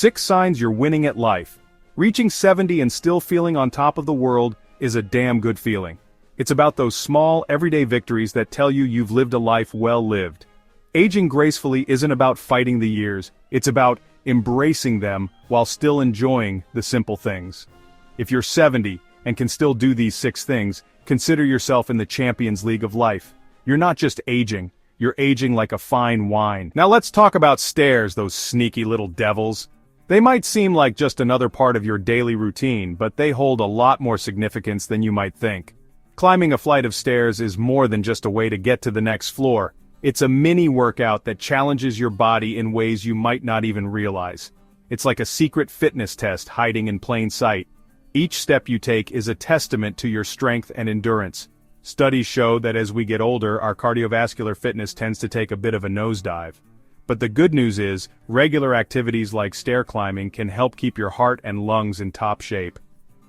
6 signs you're winning at life. Reaching 70 and still feeling on top of the world is a damn good feeling. It's about those small, everyday victories that tell you you've lived a life well lived. Aging gracefully isn't about fighting the years, it's about embracing them while still enjoying the simple things. If you're 70 and can still do these 6 things, consider yourself in the Champions League of life. You're not just aging, you're aging like a fine wine. Now let's talk about stairs, those sneaky little devils. They might seem like just another part of your daily routine, but they hold a lot more significance than you might think. Climbing a flight of stairs is more than just a way to get to the next floor. It's a mini workout that challenges your body in ways you might not even realize. It's like a secret fitness test hiding in plain sight. Each step you take is a testament to your strength and endurance. Studies show that as we get older, our cardiovascular fitness tends to take a bit of a nosedive. But the good news is, regular activities like stair climbing can help keep your heart and lungs in top shape.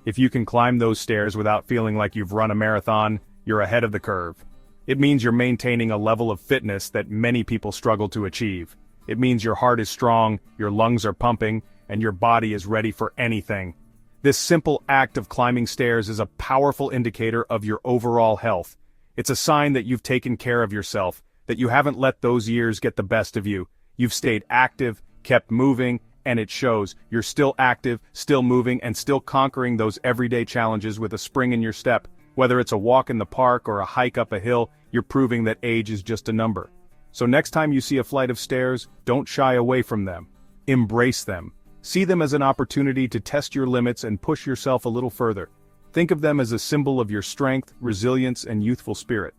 If you can climb those stairs without feeling like you've run a marathon, you're ahead of the curve. It means you're maintaining a level of fitness that many people struggle to achieve. It means your heart is strong, your lungs are pumping, and your body is ready for anything. This simple act of climbing stairs is a powerful indicator of your overall health. It's a sign that you've taken care of yourself, that you haven't let those years get the best of you. You've stayed active, kept moving, and it shows. You're still active, still moving, and still conquering those everyday challenges with a spring in your step. Whether it's a walk in the park or a hike up a hill, you're proving that age is just a number. So next time you see a flight of stairs, don't shy away from them. Embrace them. See them as an opportunity to test your limits and push yourself a little further. Think of them as a symbol of your strength, resilience, and youthful spirit.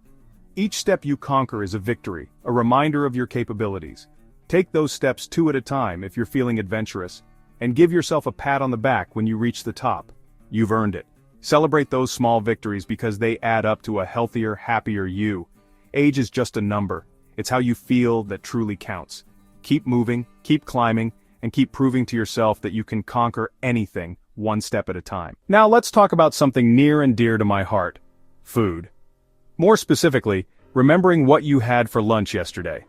Each step you conquer is a victory, a reminder of your capabilities. Take those steps 2 at a time if you're feeling adventurous, and give yourself a pat on the back when you reach the top. You've earned it. Celebrate those small victories because they add up to a healthier, happier you. Age is just a number. It's how you feel that truly counts. Keep moving, keep climbing, and keep proving to yourself that you can conquer anything, 1 step at a time. Now let's talk about something near and dear to my heart. Food. More specifically, remembering what you had for lunch yesterday.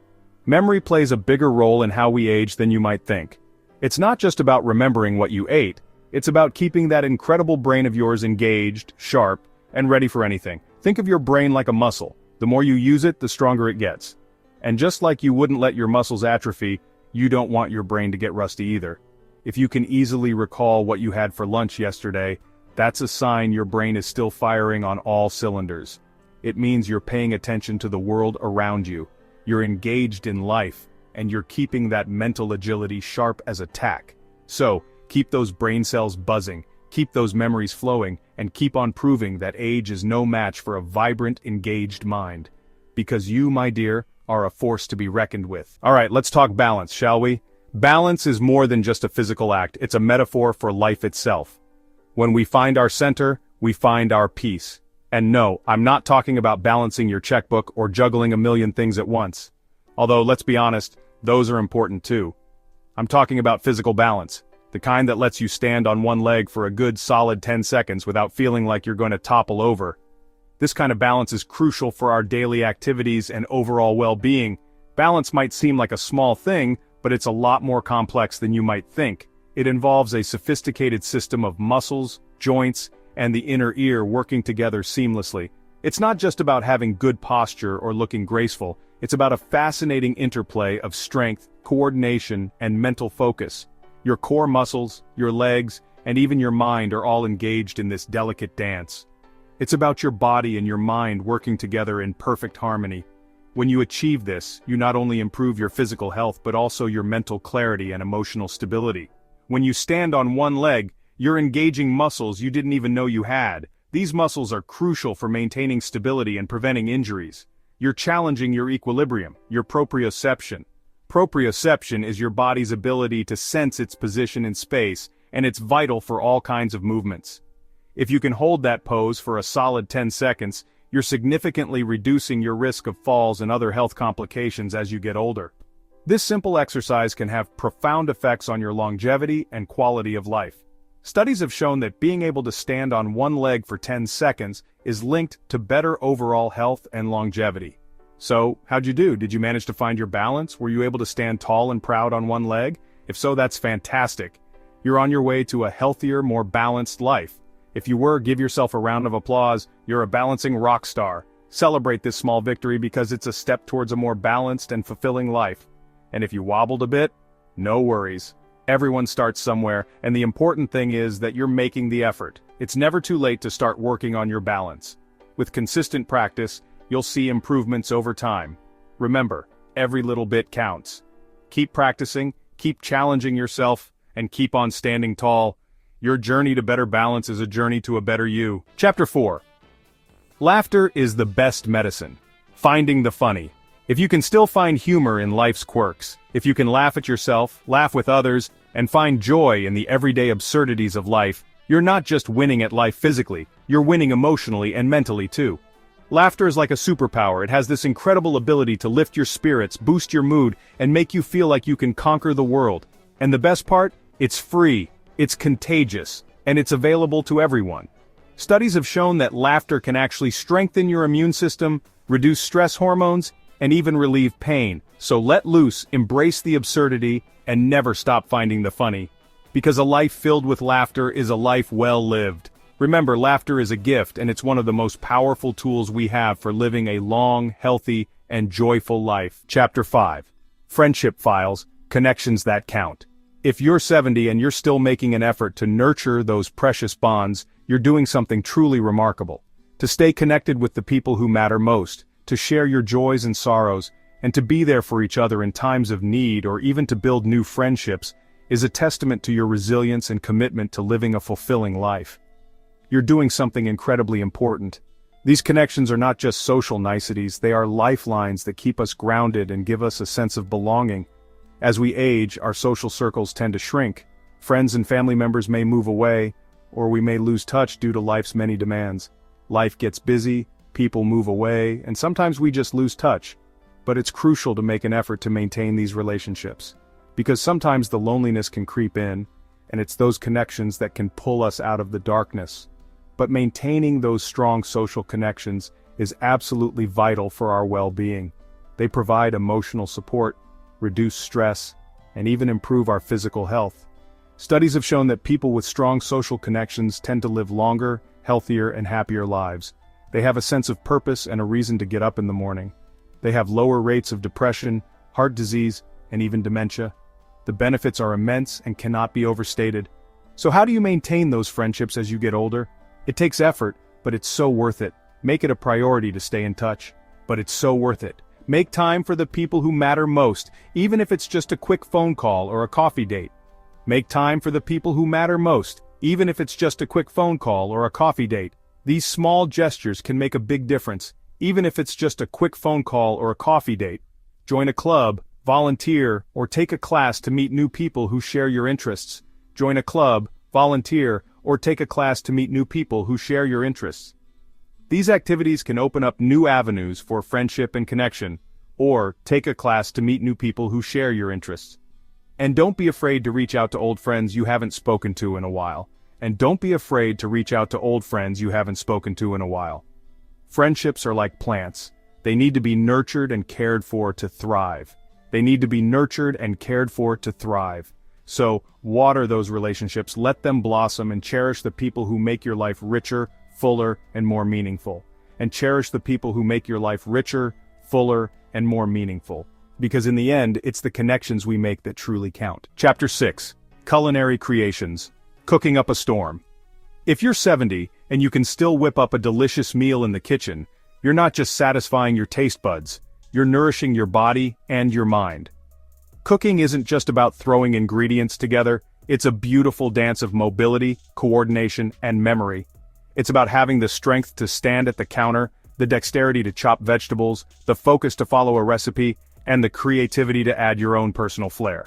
Memory plays a bigger role in how we age than you might think. It's not just about remembering what you ate, it's about keeping that incredible brain of yours engaged, sharp, and ready for anything. Think of your brain like a muscle. The more you use it, the stronger it gets. And just like you wouldn't let your muscles atrophy, you don't want your brain to get rusty either. If you can easily recall what you had for lunch yesterday, that's a sign your brain is still firing on all cylinders. It means you're paying attention to the world around you. You're engaged in life, and you're keeping that mental agility sharp as a tack. So, keep those brain cells buzzing, keep those memories flowing, and keep on proving that age is no match for a vibrant, engaged mind. Because you, my dear, are a force to be reckoned with. Alright, let's talk balance, shall we? Balance is more than just a physical act, it's a metaphor for life itself. When we find our center, we find our peace. And no, I'm not talking about balancing your checkbook or juggling a million things at once. Although, let's be honest, those are important too. I'm talking about physical balance, the kind that lets you stand on one leg for a good solid 10 seconds without feeling like you're going to topple over. This kind of balance is crucial for our daily activities and overall well-being. Balance might seem like a small thing, but it's a lot more complex than you might think. It involves a sophisticated system of muscles, joints, and the inner ear working together seamlessly. It's not just about having good posture or looking graceful, it's about a fascinating interplay of strength, coordination, and mental focus. Your core muscles, your legs, and even your mind are all engaged in this delicate dance. It's about your body and your mind working together in perfect harmony. When you achieve this, you not only improve your physical health but also your mental clarity and emotional stability. When you stand on one leg, you're engaging muscles you didn't even know you had. These muscles are crucial for maintaining stability and preventing injuries. You're challenging your equilibrium, your proprioception. Proprioception is your body's ability to sense its position in space, and it's vital for all kinds of movements. If you can hold that pose for a solid 10 seconds, you're significantly reducing your risk of falls and other health complications as you get older. This simple exercise can have profound effects on your longevity and quality of life. Studies have shown that being able to stand on one leg for 10 seconds is linked to better overall health and longevity. So, how'd you do? Did you manage to find your balance? Were you able to stand tall and proud on one leg? If so, that's fantastic. You're on your way to a healthier, more balanced life. If you were, give yourself a round of applause. You're a balancing rock star. Celebrate this small victory because it's a step towards a more balanced and fulfilling life. And if you wobbled a bit, no worries. Everyone starts somewhere, and the important thing is that you're making the effort. It's never too late to start working on your balance. With consistent practice, you'll see improvements over time. Remember, every little bit counts. Keep practicing, keep challenging yourself, and keep on standing tall. Your journey to better balance is a journey to a better you. Chapter 4. Laughter is the best medicine. Finding the funny. If you can still find humor in life's quirks, if you can laugh at yourself, laugh with others, and find joy in the everyday absurdities of life, you're not just winning at life physically, you're winning emotionally and mentally too. Laughter is like a superpower. It has this incredible ability to lift your spirits, boost your mood, and make you feel like you can conquer the world. And the best part? It's free, it's contagious, and it's available to everyone. Studies have shown that laughter can actually strengthen your immune system, reduce stress hormones, and even relieve pain. So let loose, embrace the absurdity, and never stop finding the funny. Because a life filled with laughter is a life well lived. Remember, laughter is a gift, and it's one of the most powerful tools we have for living a long, healthy, and joyful life. Chapter 5. Friendship Files, Connections That Count. If you're 70 and you're still making an effort to nurture those precious bonds, you're doing something truly remarkable. To stay connected with the people who matter most, to share your joys and sorrows, and to be there for each other in times of need or even to build new friendships, is a testament to your resilience and commitment to living a fulfilling life. You're doing something incredibly important. These connections are not just social niceties, they are lifelines that keep us grounded and give us a sense of belonging. As we age, our social circles tend to shrink. Friends and family members may move away, or we may lose touch due to life's many demands. Life gets busy, people move away, and sometimes we just lose touch. But it's crucial to make an effort to maintain these relationships. Because sometimes the loneliness can creep in, and it's those connections that can pull us out of the darkness. But maintaining those strong social connections is absolutely vital for our well-being. They provide emotional support, reduce stress, and even improve our physical health. Studies have shown that people with strong social connections tend to live longer, healthier, and happier lives. They have a sense of purpose and a reason to get up in the morning. They have lower rates of depression, heart disease, and even dementia. The benefits are immense and cannot be overstated. So how do you maintain those friendships as you get older? It takes effort, but it's so worth it. Make it a priority to stay in touch. But it's so worth it. Make time for the people who matter most, even if it's just a quick phone call or a coffee date. Make time for the people who matter most, even if it's just a quick phone call or a coffee date. These small gestures can make a big difference, even if it's just a quick phone call or a coffee date. Join a club, volunteer, or take a class to meet new people who share your interests. Join a club, volunteer, or take a class to meet new people who share your interests. These activities can open up new avenues for friendship and connection, or take a class to meet new people who share your interests. And don't be afraid to reach out to old friends you haven't spoken to in a while. Friendships are like plants. They need to be nurtured and cared for to thrive. So, water those relationships, let them blossom, and cherish the people who make your life richer, fuller, and more meaningful. Because in the end, it's the connections we make that truly count. Chapter 6. Culinary Creations. Cooking up a storm. If you're 70, and you can still whip up a delicious meal in the kitchen, you're not just satisfying your taste buds, you're nourishing your body and your mind. Cooking isn't just about throwing ingredients together, it's a beautiful dance of mobility, coordination, and memory. It's about having the strength to stand at the counter, the dexterity to chop vegetables, the focus to follow a recipe, and the creativity to add your own personal flair.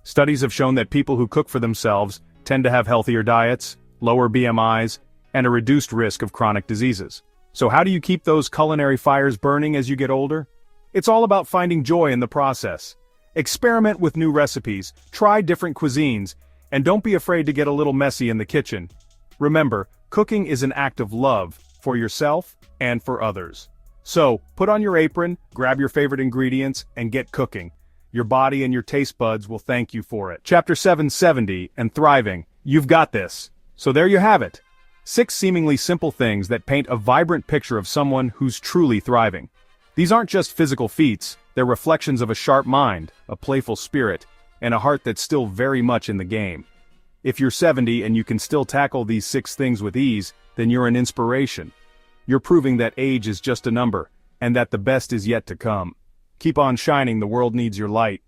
Studies have shown that people who cook for themselves tend to have healthier diets, lower BMIs, and a reduced risk of chronic diseases. So how do you keep those culinary fires burning as you get older? It's all about finding joy in the process. Experiment with new recipes, try different cuisines, and don't be afraid to get a little messy in the kitchen. Remember, cooking is an act of love for yourself and for others. So, put on your apron, grab your favorite ingredients, and get cooking. Your body and your taste buds will thank you for it. Chapter 770 and Thriving. You've got this. So there you have it. 6 seemingly simple things that paint a vibrant picture of someone who's truly thriving. These aren't just physical feats, they're reflections of a sharp mind, a playful spirit, and a heart that's still very much in the game. If you're 70 and you can still tackle these 6 things with ease, then you're an inspiration. You're proving that age is just a number, and that the best is yet to come. Keep on shining, the world needs your light.